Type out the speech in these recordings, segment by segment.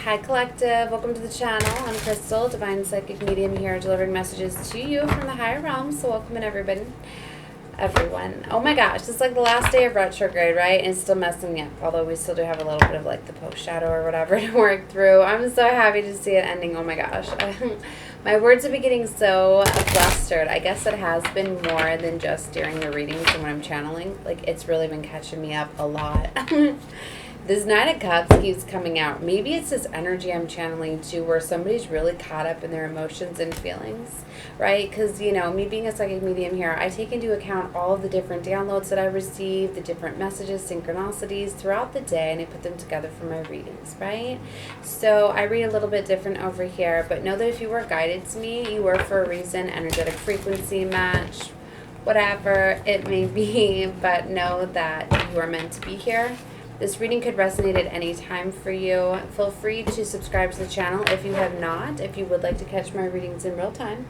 Hi Collective, welcome to the channel. I'm Crystal, Divine Psychic Medium here, delivering messages to you from the higher realms. So welcome in everyone. Oh my gosh, it's like the last day of retrograde, right? And it's still messing me up, although we still do have a little bit of like the post shadow or whatever to work through. I'm so happy to see it ending. Oh my gosh. My words have been getting so flustered. I guess it has been more than just during the readings and when I'm channeling. Like, it's really been catching me up a lot. This Knight of Cups keeps coming out. Maybe it's this energy I'm channeling too, where somebody's really caught up in their emotions and feelings, right? Because, you know, me being a psychic medium here, I take into account all of the different downloads that I receive, the different messages, synchronicities throughout the day, and I put them together for my readings, right? So I read a little bit different over here, but know that if you were guided to me, you were for a reason, energetic frequency match, whatever it may be, but know that you are meant to be here. This reading could resonate at any time for you. Feel free to subscribe to the channel if you have not, if you would like to catch my readings in real time,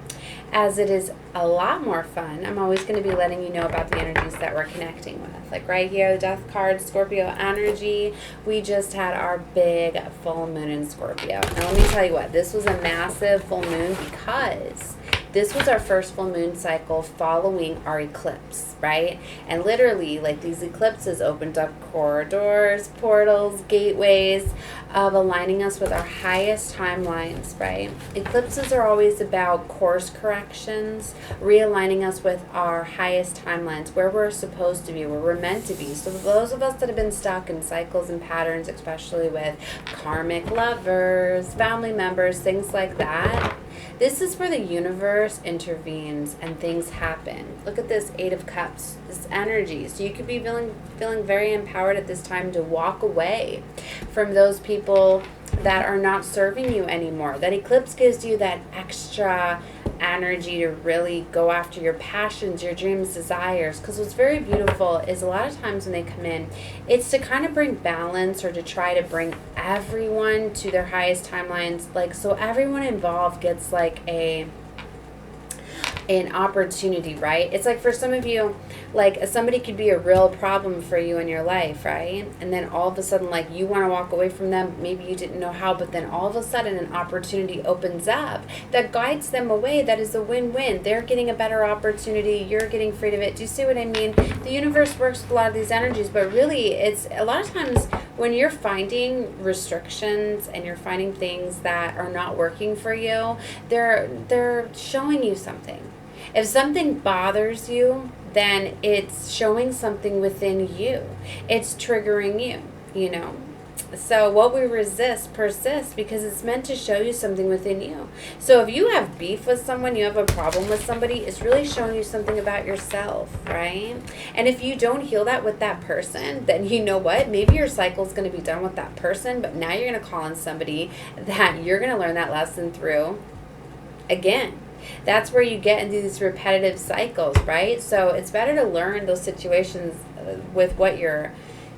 as it is a lot more fun. I'm always going to be letting you know about the energies that we're connecting with. Like right here, the Death card, Scorpio energy. We just had our big full moon in Scorpio. Now let me tell you what, this was a massive full moon because this was our first full moon cycle following our eclipse, right? And literally, like, these eclipses opened up corridors, portals, gateways of aligning us with our highest timelines, right? Eclipses are always about course corrections, realigning us with our highest timelines, where we're supposed to be, where we're meant to be. So those of us that have been stuck in cycles and patterns, especially with karmic lovers, family members, things like that, this is where the universe intervenes and things happen. Look at this Eight of Cups, this energy. So you could be feeling very empowered at this time to walk away from those people that are not serving you anymore. That eclipse gives you that extra energy to really go after your passions, your dreams, desires. Because what's very beautiful is a lot of times when they come in, it's to kind of bring balance or to try to bring everyone to their highest timelines. Like, so everyone involved gets like an opportunity, right? It's like for some of you, like somebody could be a real problem for you in your life, right? And then all of a sudden, like, you want to walk away from them. Maybe you didn't know how, but then all of a sudden an opportunity opens up that guides them away. That is a win-win. They're getting a better opportunity. You're getting free of it. Do you see what I mean? The universe works with a lot of these energies, but really it's a lot of times when you're finding restrictions and you're finding things that are not working for you, they're showing you something. If something bothers you, then it's showing something within you. It's triggering you, you know. So what we resist persists because it's meant to show you something within you. So if you have beef with someone, you have a problem with somebody, it's really showing you something about yourself, right? And if you don't heal that with that person, then you know what? Maybe your cycle is going to be done with that person, but now you're going to call on somebody that you're going to learn that lesson through again. That's where you get into these repetitive cycles, right? So it's better to learn those situations with what you're,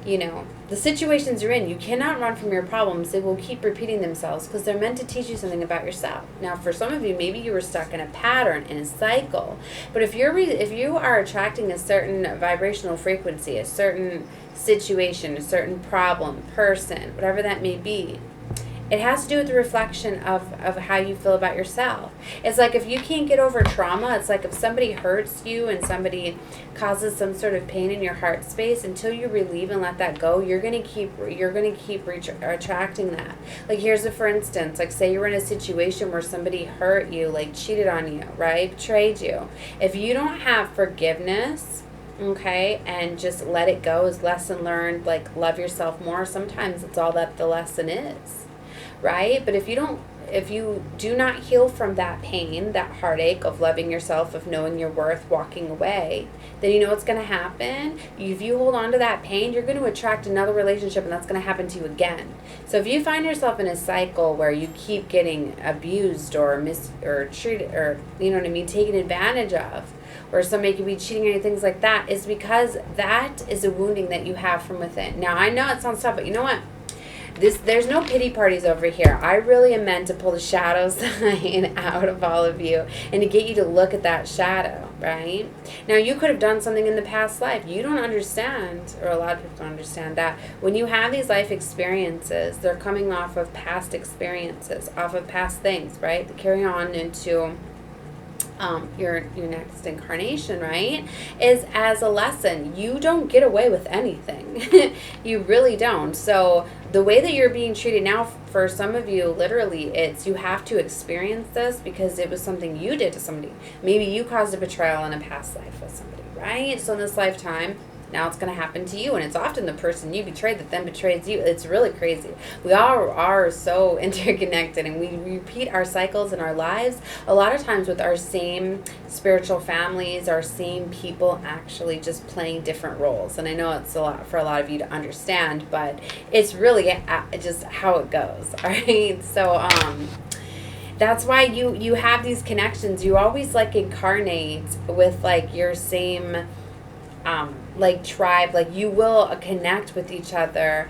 you know, the situations you're in. You cannot run from your problems. They will keep repeating themselves because they're meant to teach you something about yourself. Now, for some of you, maybe you were stuck in a pattern, in a cycle. But if you are attracting a certain vibrational frequency, a certain situation, a certain problem, person, whatever that may be, it has to do with the reflection of how you feel about yourself. It's like if you can't get over trauma, it's like if somebody hurts you and somebody causes some sort of pain in your heart space, until you relieve and let that go, you're gonna keep attracting that. Like, here's a for instance, like say you're in a situation where somebody hurt you, like cheated on you, right? Betrayed you. If you don't have forgiveness, okay, and just let it go, is lesson learned, like love yourself more, sometimes it's all that the lesson is. Right? But if you do not heal from that pain, that heartache of loving yourself, of knowing your worth, walking away, then you know what's going to happen? If you hold on to that pain, you're going to attract another relationship, and that's going to happen to you again. So if you find yourself in a cycle where you keep getting abused or treated, or, you know what I mean, taken advantage of, or somebody could be cheating on you, things like that, is because that is a wounding that you have from within. Now, I know it sounds tough, but you know what? There's no pity parties over here. I really am meant to pull the shadow sign out of all of you and to get you to look at that shadow. right? Now, you could have done something in the past life. You don't understand, or a lot of people don't understand that when you have these life experiences, they're coming off of past experiences, off of past things, right? They carry on into your next incarnation, right? Is as a lesson. You don't get away with anything. You really don't. So the way that you're being treated now, for some of you, literally, it's you have to experience this because it was something you did to somebody. Maybe you caused a betrayal in a past life with somebody, right? So in this lifetime, now it's going to happen to you, and it's often the person you betrayed that then betrays you. It's really crazy. We all are so interconnected, and we repeat our cycles in our lives a lot of times with our same spiritual families, our same people actually just playing different roles. And I know it's a lot for a lot of you to understand, but it's really just how it goes. All right. So that's why you have these connections. You always like incarnate with like your same like tribe, like you will connect with each other,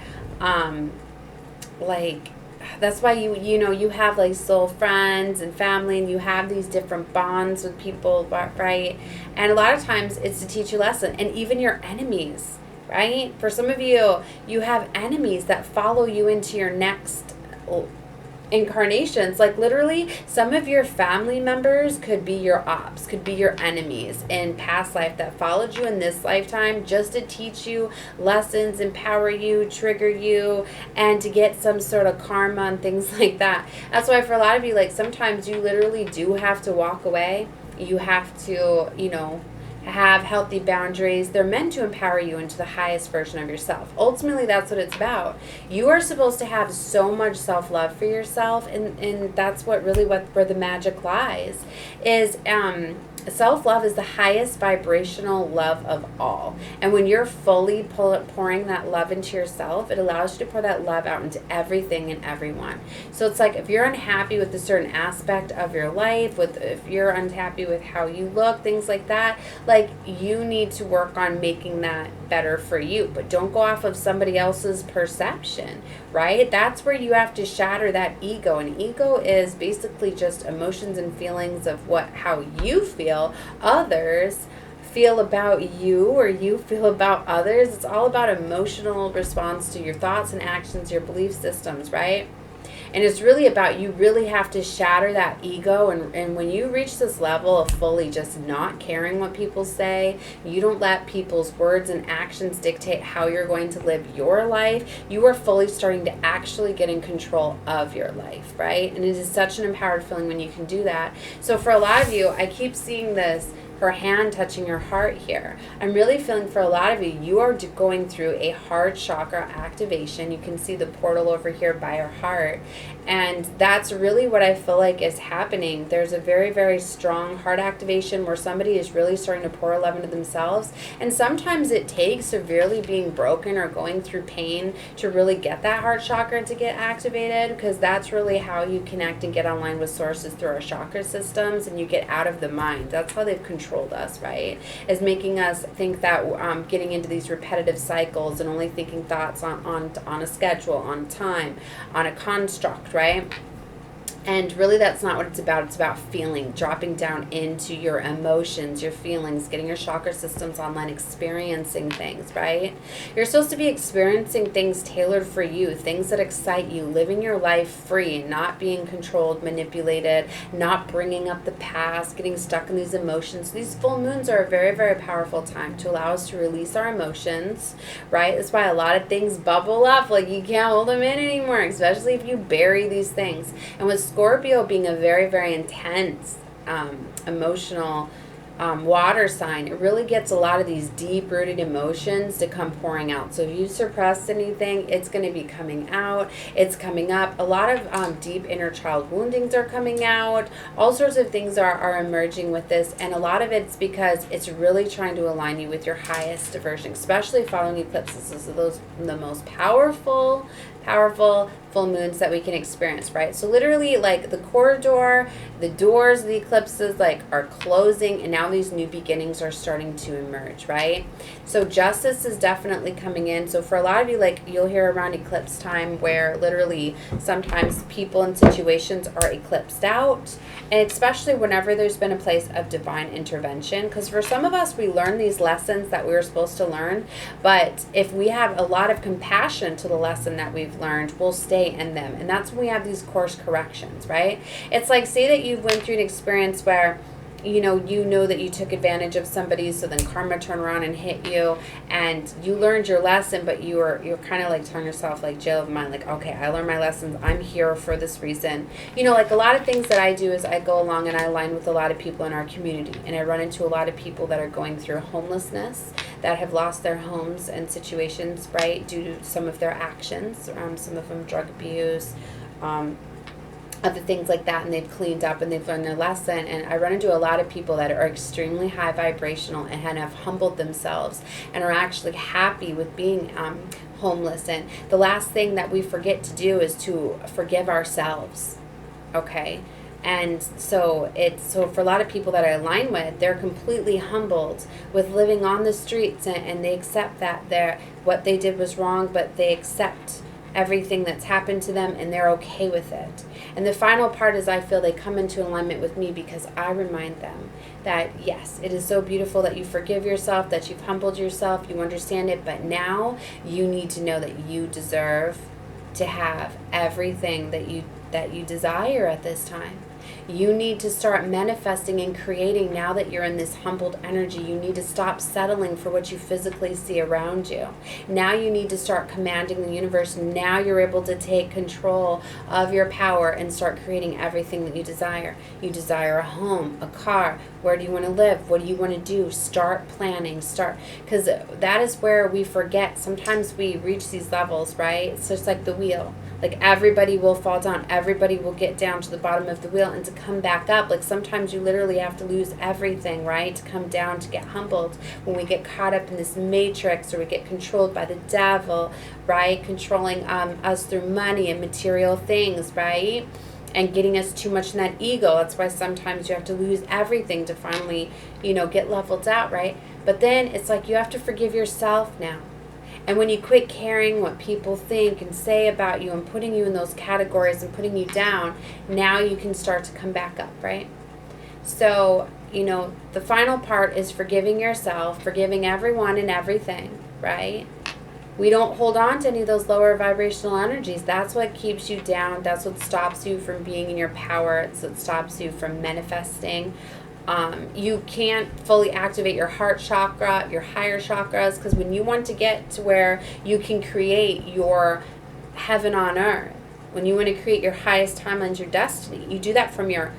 like that's why you know you have like soul friends and family, and you have these different bonds with people, right? And a lot of times it's to teach you a lesson. And even your enemies, right? For some of you, you have enemies that follow you into your next incarnations. Like literally, some of your family members could be your ops, could be your enemies in past life that followed you in this lifetime just to teach you lessons, empower you, trigger you, and to get some sort of karma and things like that. That's why for a lot of you, like sometimes you literally do have to walk away. You have to, you know, have healthy boundaries. They're meant to empower you into the highest version of yourself. Ultimately, that's what it's about. You are supposed to have so much self-love for yourself, and that's what really where the magic lies. Is self-love is the highest vibrational love of all. And when you're fully pouring that love into yourself, it allows you to pour that love out into everything and everyone. So it's like if you're unhappy with a certain aspect of your life, if you're unhappy with how you look, things like that, like you need to work on making that better for you. But don't go off of somebody else's perception, right? That's where you have to shatter that ego. And ego is basically just emotions and feelings of how you feel others feel about you, or you feel about others. It's all about emotional response to your thoughts and actions, your belief systems, right? And it's really about, you really have to shatter that ego. And when you reach this level of fully just not caring what people say, you don't let people's words and actions dictate how you're going to live your life, you are fully starting to actually get in control of your life, right? And it is such an empowered feeling when you can do that. So for a lot of you, I keep seeing this, her hand touching your heart here. I'm really feeling for a lot of you, you are going through a heart chakra activation. You can see the portal over here by your heart. And that's really what I feel like is happening. There's a very, very strong heart activation where somebody is really starting to pour love into themselves. And sometimes it takes severely being broken or going through pain to really get that heart chakra to get activated, because that's really how you connect and get online with sources, through our chakra systems, and you get out of the mind. That's how they've controlled us, right? Is making us think that getting into these repetitive cycles and only thinking thoughts on a schedule, on time, on a construct, right? And really that's not what it's about. It's about feeling, dropping down into your emotions, your feelings, getting your chakra systems online, experiencing things, right? You're supposed to be experiencing things tailored for you, things that excite you, living your life free, not being controlled, manipulated, not bringing up the past, getting stuck in these emotions. These full moons are a very, very powerful time to allow us to release our emotions, right? That's why a lot of things bubble up, like you can't hold them in anymore, especially if you bury these things. And with Scorpio being a very, very intense, emotional water sign, it really gets a lot of these deep-rooted emotions to come pouring out. So if you suppressed anything, it's going to be coming out. It's coming up. A lot of deep inner child woundings are coming out. All sorts of things are emerging with this, and a lot of it's because it's really trying to align you with your highest version, especially following eclipses. This is the most powerful full moons that we can experience, right? So literally, like, the corridor, the doors, the eclipses, like, are closing, and now these new beginnings are starting to emerge, right? So justice is definitely coming in. So for a lot of you, like, you'll hear around eclipse time where literally sometimes people and situations are eclipsed out, and especially whenever there's been a place of divine intervention, because for some of us, we learn these lessons that we were supposed to learn, but if we have a lot of compassion to the lesson that we've learned, we'll stay in them. And that's when we have these course corrections, right? It's like, say that you went through an experience where you know that you took advantage of somebody, so then karma turned around and hit you, and you learned your lesson, but you're kind of like telling yourself, like, jail of mind, like, okay, I learned my lessons, I'm here for this reason. Like, a lot of things that I do is I go along and I align with a lot of people in our community, and I run into a lot of people that are going through homelessness, that have lost their homes and situations, right, due to some of their actions, some of them drug abuse, other things like that, and they've cleaned up and they've learned their lesson. And I run into a lot of people that are extremely high vibrational and have humbled themselves and are actually happy with being homeless. And the last thing that we forget to do is to forgive ourselves, okay? And so for a lot of people that I align with, they're completely humbled with living on the streets, and they accept that what they did was wrong, but they accept everything that's happened to them, and they're okay with it. And the final part is, I feel they come into alignment with me because I remind them that, yes, it is so beautiful that you forgive yourself, that you've humbled yourself, you understand it, but now you need to know that you deserve to have everything that you desire at this time. You need to start manifesting and creating now that you're in this humbled energy. You need to stop settling for what you physically see around you. Now you need to start commanding the universe. Now you're able to take control of your power and start creating everything that you desire. You desire a home, a car. Where do you want to live? What do you want to do? Start planning. Because that is where we forget. Sometimes we reach these levels, right? It's just like the wheel. Like, everybody will fall down. Everybody will get down to the bottom of the wheel, and to come back up, like, sometimes you literally have to lose everything, right, to come down, to get humbled. When we get caught up in this matrix, or we get controlled by the devil, right, controlling us through money and material things, right, and getting us too much in that ego. That's why sometimes you have to lose everything to finally, get leveled out, right? But then it's like you have to forgive yourself now. And when you quit caring what people think and say about you and putting you in those categories and putting you down, now you can start to come back up, right? So, the final part is forgiving yourself, forgiving everyone and everything, right? We don't hold on to any of those lower vibrational energies. That's what keeps you down. That's what stops you from being in your power. It's what stops you from manifesting. You can't fully activate your heart chakra, your higher chakras, because when you want to get to where you can create your heaven on earth, when you want to create your highest timelines, your destiny, you do that from your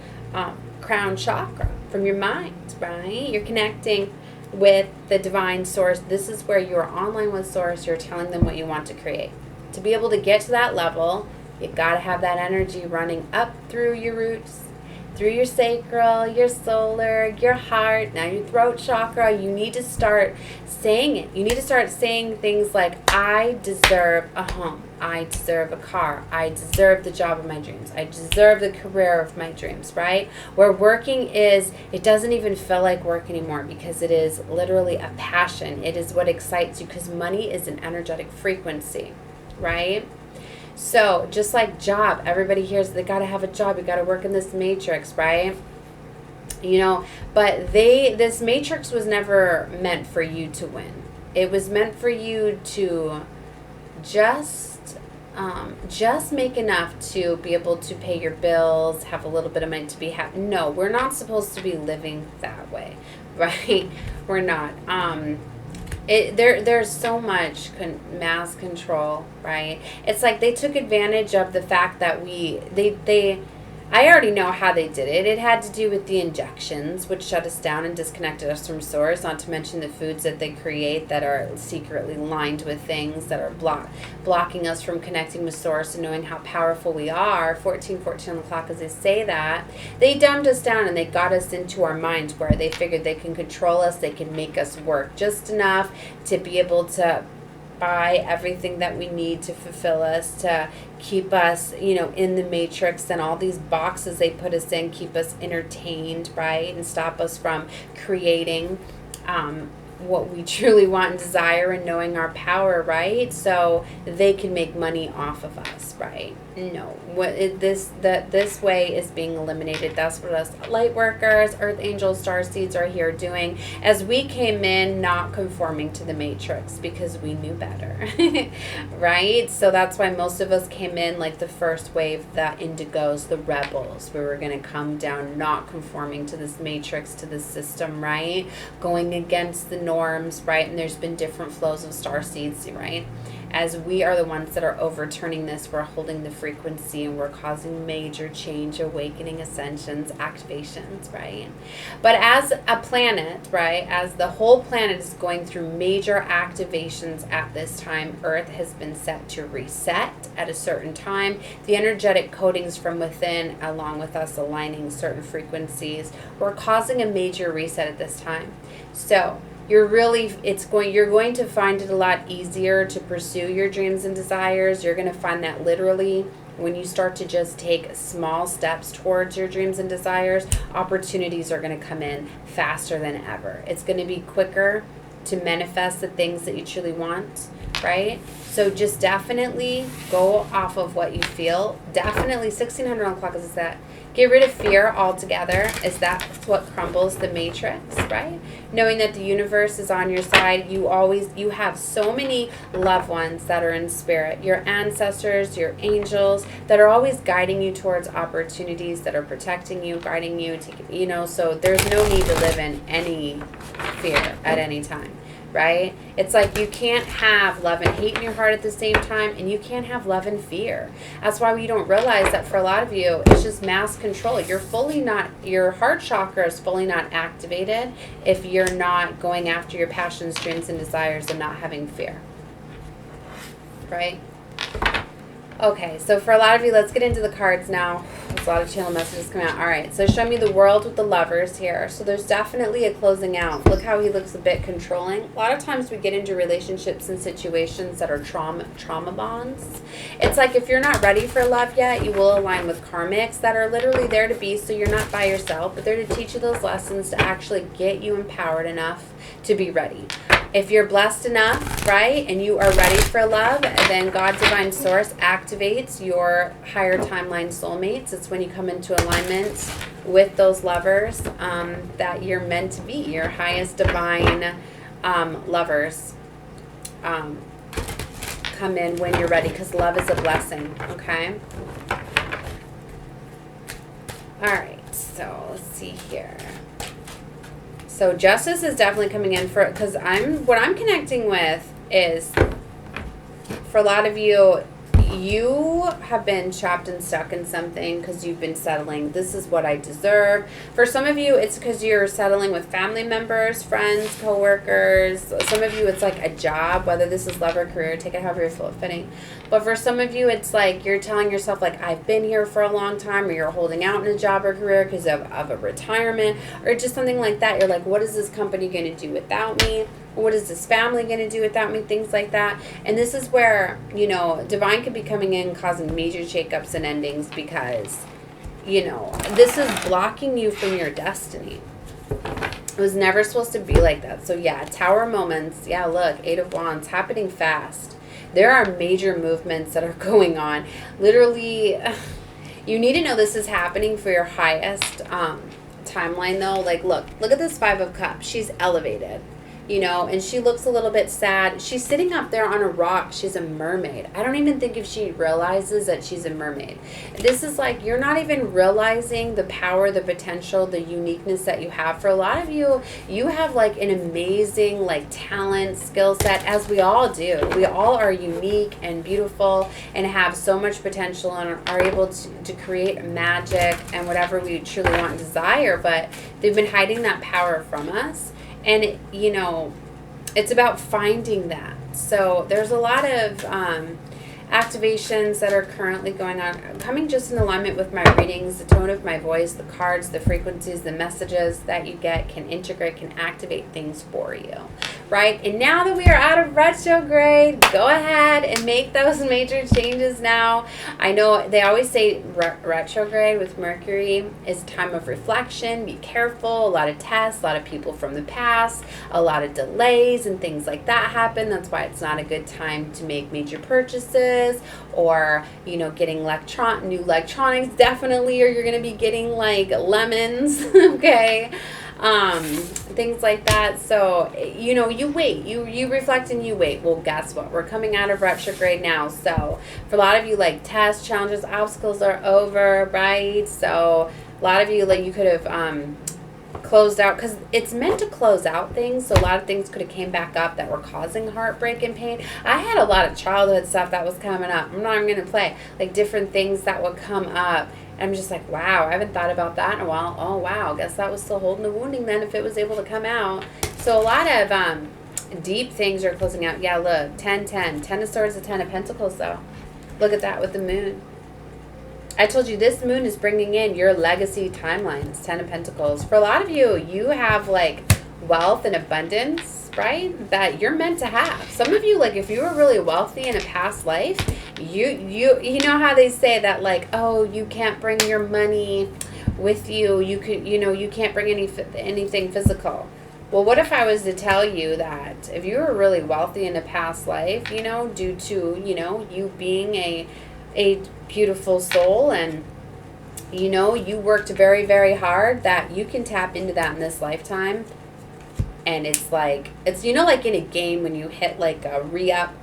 crown chakra, from your mind, right? You're connecting with the divine source. This is where you're online with source. You're telling them what you want to create. To be able to get to that level, you got to have that energy running up through your roots, through your sacral, your solar, your heart, now your throat chakra. You need to start saying it. You need to start saying things like, I deserve a home. I deserve a car. I deserve the job of my dreams. I deserve the career of my dreams, right? Where working is, it doesn't even feel like work anymore, because it is literally a passion. It is what excites you, because money is an energetic frequency, right? So, just like job, everybody hears they got to have a job, you got to work in this matrix, right? But this matrix was never meant for you to win. It was meant for you to just make enough to be able to pay your bills, have a little bit of money to be happy. No, we're not supposed to be living that way, right? We're not. There's so much mass control, right? It's like they took advantage of the fact that I already know how they did it. It had to do with the injections, which shut us down and disconnected us from source, not to mention the foods that they create that are secretly lined with things that are blocking us from connecting with source and knowing how powerful we are. 14 on the clock, as they say that. They dumbed us down, and they got us into our minds where they figured they can control us, they can make us work just enough to be able to buy everything that we need to fulfill us, to keep us, you know, in the matrix, and all these boxes they put us in keep us entertained, right? And stop us from creating what we truly want and desire, and knowing our power, right? So they can make money off of us, right? No, this way is being eliminated. That's what us light workers, earth angels, star seeds are here doing, as we came in not conforming to the matrix because we knew better. Right? So that's why most of us came in like the first wave, the indigos, the rebels. We were going to come down not conforming to this matrix, to this system, right? Going against the norms, right? And there's been different flows of star seeds, right? As we are the ones that are overturning this, we're holding the frequency, and we're causing major change, awakening, ascensions, activations, right? But as a planet, right, as the whole planet is going through major activations at this time, Earth has been set to reset at a certain time. The energetic codings from within, along with us aligning certain frequencies, we're causing a major reset at this time. So you're going to find it a lot easier to pursue your dreams and desires. You're going to find that literally when you start to just take small steps towards your dreams and desires, opportunities are going to come in faster than ever. It's going to be quicker to manifest the things that you truly want, right? So just definitely go off of what you feel. Definitely 1600 on clock is that. Get rid of fear altogether. That's what crumbles the matrix, right? Knowing that the universe is on your side. You have so many loved ones that are in spirit. Your ancestors, your angels that are always guiding you towards opportunities, that are protecting you, guiding you, so there's no need to live in any fear at any time. Right? It's like you can't have love and hate in your heart at the same time, and you can't have love and fear. That's why we don't realize that for a lot of you, it's just mass control. Your heart chakra is fully not activated if you're not going after your passions, dreams, and desires, and not having fear. Right? Okay, so for a lot of you, let's get into the cards now. There's a lot of channel messages coming out. All right, so show me the world with the lovers here. So there's definitely a closing out. Look how he looks a bit controlling. A lot of times we get into relationships and situations that are trauma bonds. It's like if you're not ready for love yet, you will align with karmics that are literally there to be, so you're not by yourself, but they're to teach you those lessons to actually get you empowered enough to be ready. If you're blessed enough, right, and you are ready for love, then God, Divine Source, activates your higher timeline soulmates. It's when you come into alignment with those lovers that you're meant to be, your highest divine lovers come in when you're ready, because love is a blessing, okay? All right, so let's see here. So justice is definitely coming in because what I'm connecting with is, for a lot of you, you have been trapped and stuck in something because you've been settling. This is what I deserve. For some of you, it's because you're settling with family members, friends, co-workers. Some of you, it's like a job, whether this is love or career, take it however you feel fitting. But for some of you, it's like you're telling yourself, like, I've been here for a long time, or you're holding out in a job or career because of a retirement, or just something like that. You're like, what is this company going to do without me? What is this family going to do without me? Things like that. And this is where, divine could be coming in, causing major shakeups and endings because, this is blocking you from your destiny. It was never supposed to be like that. So yeah, tower moments. Yeah, look, 8 of Wands happening fast. There are major movements that are going on. Literally, you need to know this is happening for your highest timeline though. Like, look at this 5 of Cups. She's elevated. And she looks a little bit sad. She's sitting up there on a rock. She's a mermaid. I don't even think if she realizes that she's a mermaid. This is like, you're not even realizing the power, the potential, the uniqueness that you have. For a lot of you, you have like an amazing talent, skill set, as we all do. We all are unique and beautiful and have so much potential and are able to create magic and whatever we truly want and desire. But they've been hiding that power from us. And, it's about finding that. So there's a lot of activations that are currently going on, coming just in alignment with my readings, the tone of my voice, the cards, the frequencies, the messages that you get can integrate, can activate things for you, right? And now that we are out of retrograde, go ahead and make those major changes now. I know they always say retrograde with Mercury is a time of reflection. Be careful. A lot of tests, a lot of people from the past, a lot of delays and things like that happen. That's why it's not a good time to make major purchases or, you know, getting new electronics definitely, or you're going to be getting like lemons, okay? Things like that. So, you know, you wait, you reflect and you wait. Well, guess what? We're coming out of retrograde now. So for a lot of you, like, tests, challenges, obstacles are over, right? So a lot of you, like, you could have closed out, because it's meant to close out things. So a lot of things could have came back up that were causing heartbreak and pain. I had a lot of childhood stuff that was coming up. I'm not even going to play, like, different things that would come up. I'm just like, wow, I haven't thought about that in a while. Oh, wow, guess that was still holding the wounding then if it was able to come out. So a lot of deep things are closing out. Yeah, look, 10, 10. 10 of Swords, the 10 of Pentacles, though. Look at that with the moon. I told you this moon is bringing in your legacy timelines, 10 of Pentacles. For a lot of you, you have, like, wealth and abundance, right, that you're meant to have. Some of you, like, if you were really wealthy in a past life, you know how they say that, like, oh, you can't bring your money with you, you could, you know, you can't bring anything physical. Well, what if I was to tell you that if you were really wealthy in a past life, you know, due to, you know, you being a beautiful soul, and, you know, you worked very, very hard, that you can tap into that in this lifetime. And it's like, it's, you know, like in a game when you hit like a re-up,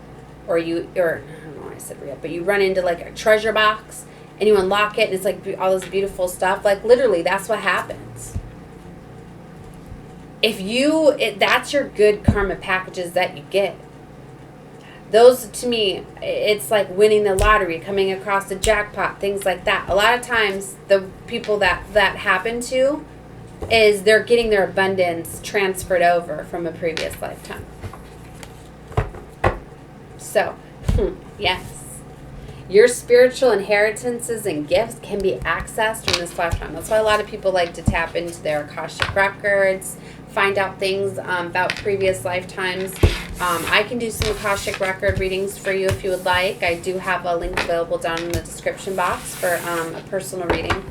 or I don't know why I said re-up, but you run into like a treasure box and you unlock it and it's like all this beautiful stuff. Like, literally, that's what happens. If that's your good karma packages that you get. Those, to me, it's like winning the lottery, coming across the jackpot, things like that. A lot of times, the people that happen to is they're getting their abundance transferred over from a previous lifetime. So, yes, your spiritual inheritances and gifts can be accessed from this lifetime. That's why a lot of people like to tap into their Akashic records, find out things about previous lifetimes. I can do some Akashic record readings for you if you would like. I do have a link available down in the description box for a personal reading.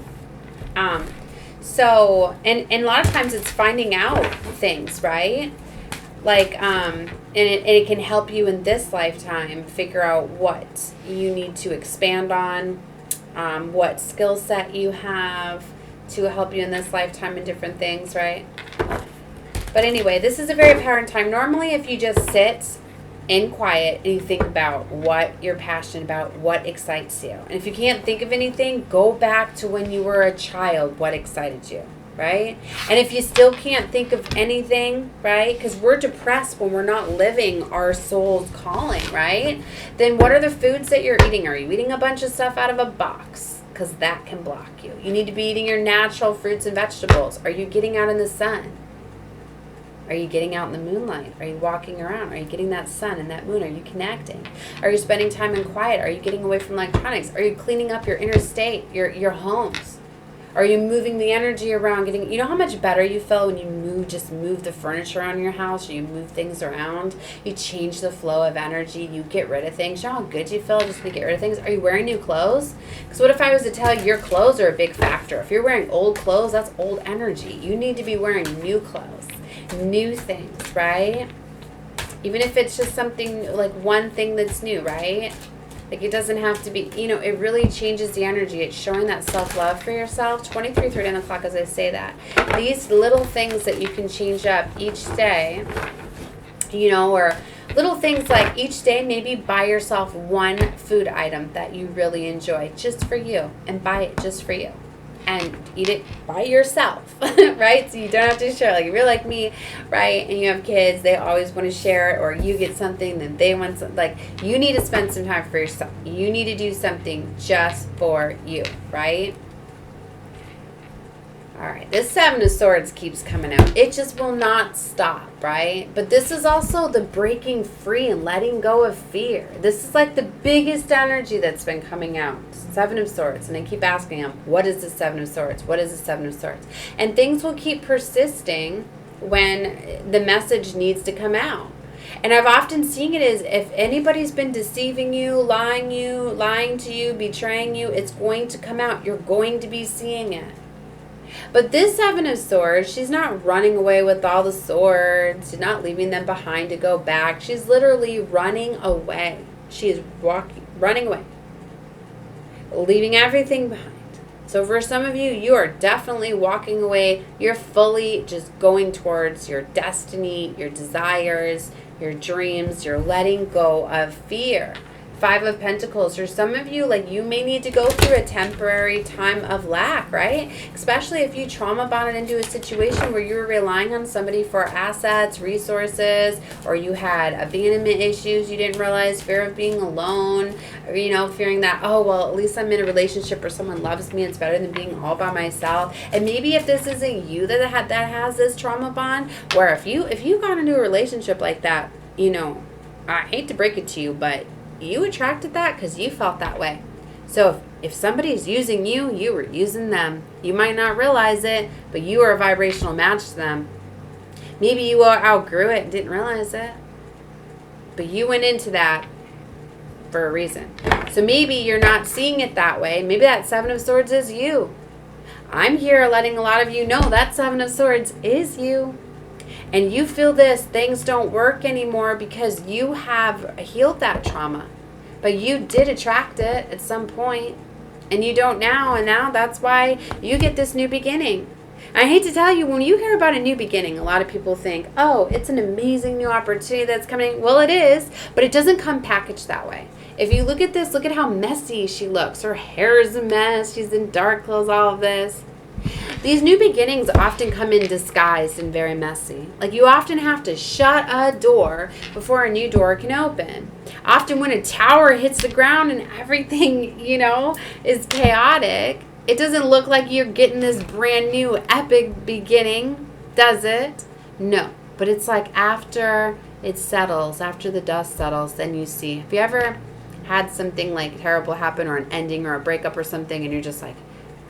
So, and a lot of times it's finding out things, right? Like, and it can help you in this lifetime figure out what you need to expand on, what skill set you have to help you in this lifetime in different things, right? But anyway, this is a very empowering time. Normally, if you just sit in quiet and you think about what you're passionate about, what excites you. And if you can't think of anything, go back to when you were a child, what excited you, right? And if you still can't think of anything, right, because we're depressed when we're not living our soul's calling, right? Then what are the foods that you're eating? Are you eating a bunch of stuff out of a box? Because that can block you. You need to be eating your natural fruits and vegetables. Are you getting out in the sun? Are you getting out in the moonlight? Are you walking around? Are you getting that sun and that moon? Are you connecting? Are you spending time in quiet? Are you getting away from electronics? Are you cleaning up your inner state, your homes? Are you moving the energy around? You know how much better you feel when you just move the furniture around your house, or you move things around? You change the flow of energy. You get rid of things. You know how good you feel just to get rid of things? Are you wearing new clothes? Because what if I was to tell you your clothes are a big factor? If you're wearing old clothes, that's old energy. You need to be wearing new clothes. New things, right? Even if it's just something, like one thing that's new, right? Like, it doesn't have to be, you know, it really changes the energy. It's showing that self-love for yourself. 23:30 on the clock as I say that. These little things that you can change up each day, you know, or little things like each day, maybe buy yourself one food item that you really enjoy just for you, and buy it just for you. And eat it by yourself, right? So you don't have to share. Like, if you're like me, right, and you have kids, they always want to share it, or you get something, then they want something. Like, you need to spend some time for yourself. You need to do something just for you, right? All right, this Seven of Swords keeps coming out. It just will not stop, right? But this is also the breaking free and letting go of fear. This is like the biggest energy that's been coming out. Seven of Swords. And I keep asking them, what is the Seven of Swords? What is the Seven of Swords? And things will keep persisting when the message needs to come out. And I've often seen it as if anybody's been deceiving you, lying to you, betraying you, it's going to come out. You're going to be seeing it. But this Seven of Swords, she's not running away with all the swords. She's not leaving them behind to go back. She's literally running away. She is running away, leaving everything behind. So for some of you, you are definitely walking away. You're fully just going towards your destiny, your desires, your dreams. You're letting go of fear. Five of Pentacles. For some of you, like, you may need to go through a temporary time of lack, right? Especially if you trauma bonded into a situation where you were relying on somebody for assets, resources, or you had abandonment issues you didn't realize, fear of being alone, or, you know, fearing that, oh, well, at least I'm in a relationship where someone loves me. It's better than being all by myself. And maybe if this isn't you that has this trauma bond, where if you got into a relationship like that, you know, I hate to break it to you, but you attracted that because you felt that way. So if somebody's using you, you were using them. You might not realize it, but you are a vibrational match to them. Maybe you outgrew it and didn't realize it, but you went into that for a reason. So maybe you're not seeing it that way. Maybe that Seven of Swords is you. I'm here letting a lot of you know that Seven of Swords is you. And you feel things don't work anymore because you have healed that trauma. But you did attract it at some point, and you don't now, and now that's why you get this new beginning. I hate to tell you, when you hear about a new beginning, a lot of people think, oh, it's an amazing new opportunity that's coming. Well, it is, but it doesn't come packaged that way. If you look at this, look at how messy she looks. Her hair is a mess. She's in dark clothes, all of this. These new beginnings often come in disguised and very messy. Like, you often have to shut a door before a new door can open. Often when a tower hits the ground and everything, you know, is chaotic, it doesn't look like you're getting this brand new epic beginning, does it? No. But it's like after it settles, after the dust settles, then you see. Have you ever had something like terrible happen, or an ending or a breakup or something, and you're just like,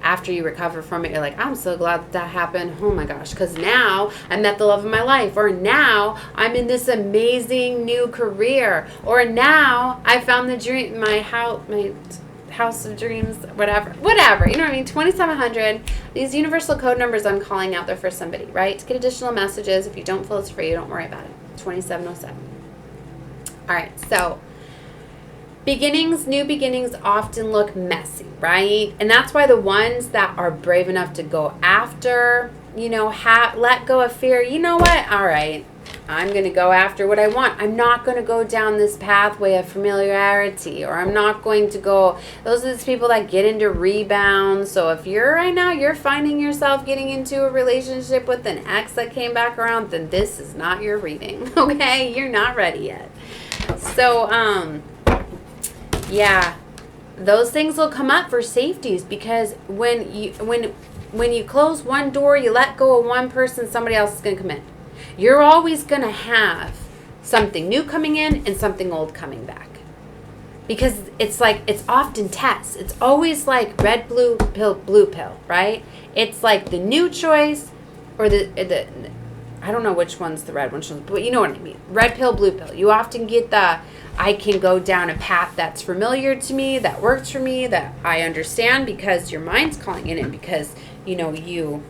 after you recover from it, you're like, I'm so glad that happened. Oh my gosh, because now I met the love of my life, or now I'm in this amazing new career, or now I found the dream, my house of dreams, whatever. You know what I mean? 2700. These universal code numbers I'm calling out there for somebody, right? To get additional messages. If you don't feel it's for you, don't worry about it. 2707. All right, so new beginnings often look messy, right? And that's why the ones that are brave enough to go after, you know, let go of fear. You know what? All right, I'm going to go after what I want. I'm not going to go down this pathway of familiarity, or I'm not going to go. Those are the people that get into rebounds. So if you're finding yourself getting into a relationship with an ex that came back around, then this is not your reading, okay? You're not ready yet. So, yeah, those things will come up for safeties, because when you close one door, you let go of one person, somebody else is going to come in. You're always going to have something new coming in and something old coming back, because it's often tests. It's always like red, blue pill, right? It's like the new choice, or the I don't know which one's the red one, but you know what I mean. Red pill, blue pill. You often get I can go down a path that's familiar to me, that works for me, that I understand, because your mind's calling in it, because, you know, you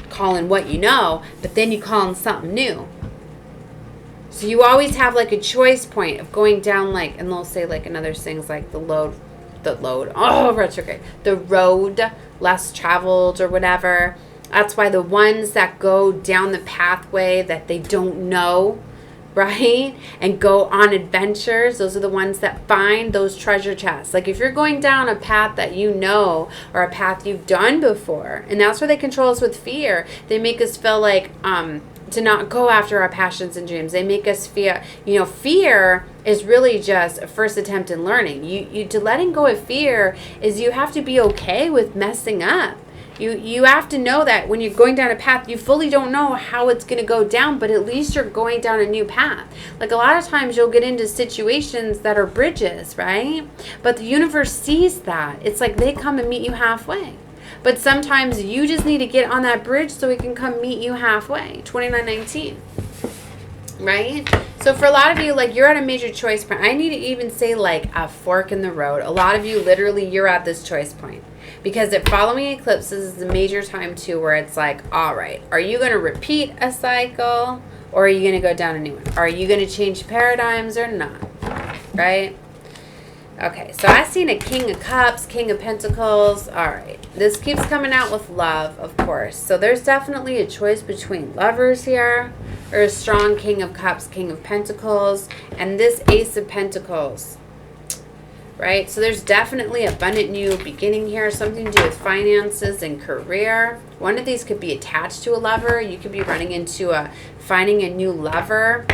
call in what you know, but then you call in something new. So you always have like a choice point of going down, like, and they'll say like another things like the road less traveled or whatever. That's why the ones that go down the pathway that they don't know, right, and go on adventures, those are the ones that find those treasure chests. Like, if you're going down a path that you know, or a path you've done before, and that's where they control us with fear. They make us feel like to not go after our passions and dreams. They make us feel, you know, fear is really just a first attempt in learning. You to letting go of fear is you have to be okay with messing up. You have to know that when you're going down a path, you fully don't know how it's going to go down, but at least you're going down a new path. Like, a lot of times you'll get into situations that are bridges, right? But the universe sees that. It's like they come and meet you halfway. But sometimes you just need to get on that bridge so we can come meet you halfway. 2919. Right? So for a lot of you, like, you're at a major choice point. I need to even say, like, a fork in the road. A lot of you, literally, you're at this choice point. Because at following eclipses is a major time, too, where it's like, all right, are you going to repeat a cycle, or are you going to go down a new one? Are you going to change paradigms or not? Right? Okay, so I've seen a King of Cups, King of Pentacles. All right, this keeps coming out with love, of course. So there's definitely a choice between lovers here, or a strong King of Cups, King of Pentacles, and this Ace of Pentacles. Right, so there's definitely abundant new beginning here, something to do with finances and career. One of these could be attached to a lover. You could be running into finding a new lover.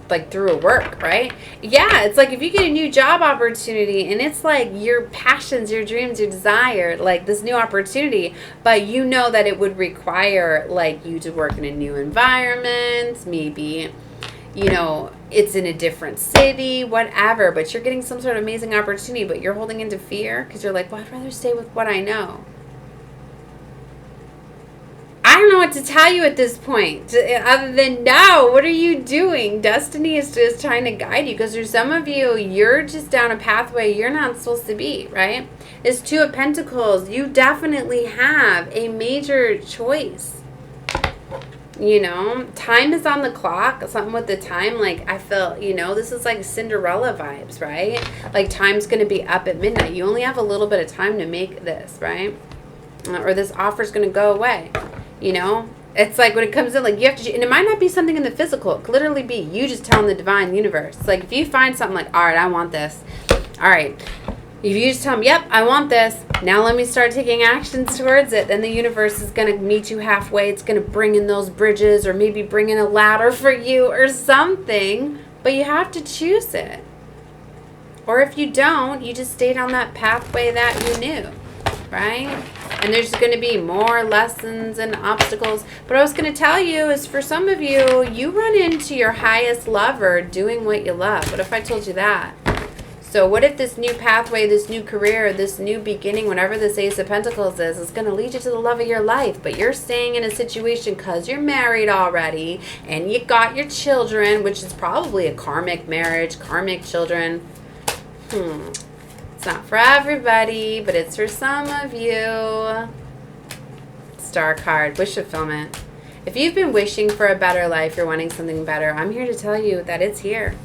Like through a work, right? Yeah, it's like if you get a new job opportunity and it's like your passions, your dreams, your desire, like this new opportunity, but you know that it would require like you to work in a new environment, maybe, you know, it's in a different city, whatever, but you're getting some sort of amazing opportunity, but you're holding into fear because you're like, well, I'd rather stay with what I know. I don't know what to tell you at this point other than no. What are you doing? Destiny is just trying to guide you because there's some of you, you're just down a pathway you're not supposed to be, right? It's Two of Pentacles. You definitely have a major choice. You know, time is on the clock. Something with the time, like I feel, you know, this is like Cinderella vibes, right? Like time's going to be up at midnight. You only have a little bit of time to make this, right? Or this offer's going to go away. You know, it's like when it comes in, like you have to, and it might not be something in the physical. It could literally be you just telling the divine universe. It's like if you find something like, all right, I want this. All right. If you just tell them, yep, I want this. Now let me start taking actions towards it. Then the universe is going to meet you halfway. It's going to bring in those bridges or maybe bring in a ladder for you or something. But you have to choose it. Or if you don't, you just stayed on that pathway that you knew. Right? And there's going to be more lessons and obstacles. But I was going to tell you is for some of you, you run into your highest lover doing what you love. What if I told you that? So what if this new pathway, this new career, this new beginning, whatever this Ace of Pentacles is going to lead you to the love of your life. But you're staying in a situation because you're married already and you got your children, which is probably a karmic marriage, karmic children. It's not for everybody, but it's for some of you. Star card, wish fulfillment. If you've been wishing for a better life, you're wanting something better, I'm here to tell you that it's here.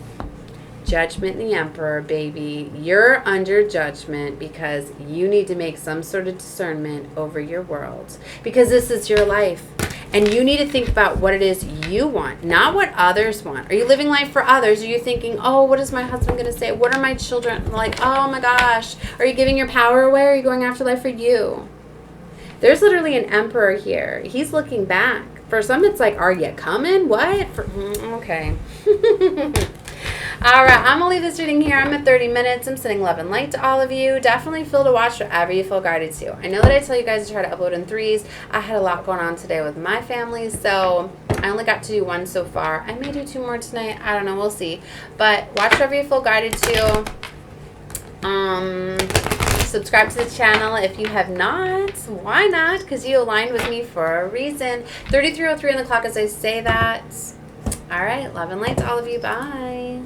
Judgment and the Emperor, baby. You're under judgment because you need to make some sort of discernment over your world. Because this is your life. And you need to think about what it is you want, not what others want. Are you living life for others? Are you thinking, oh, what is my husband going to say? What are my children? Like, oh my gosh. Are you giving your power away or are you going after life for you? There's literally an Emperor here. He's looking back. For some, it's like, are you coming? What? Okay. All right, I'm going to leave this reading here. I'm at 30 minutes. I'm sending love and light to all of you. Definitely feel to watch whatever you feel guided to. I know that I tell you guys to try to upload in threes. I had a lot going on today with my family, so I only got to do one so far. I may do 2 more tonight. I don't know. We'll see. But watch whatever you feel guided to. Subscribe to the channel if you have not. Why not? Because you aligned with me for a reason. 33:03 on the clock as I say that. All right, love and light to all of you. Bye.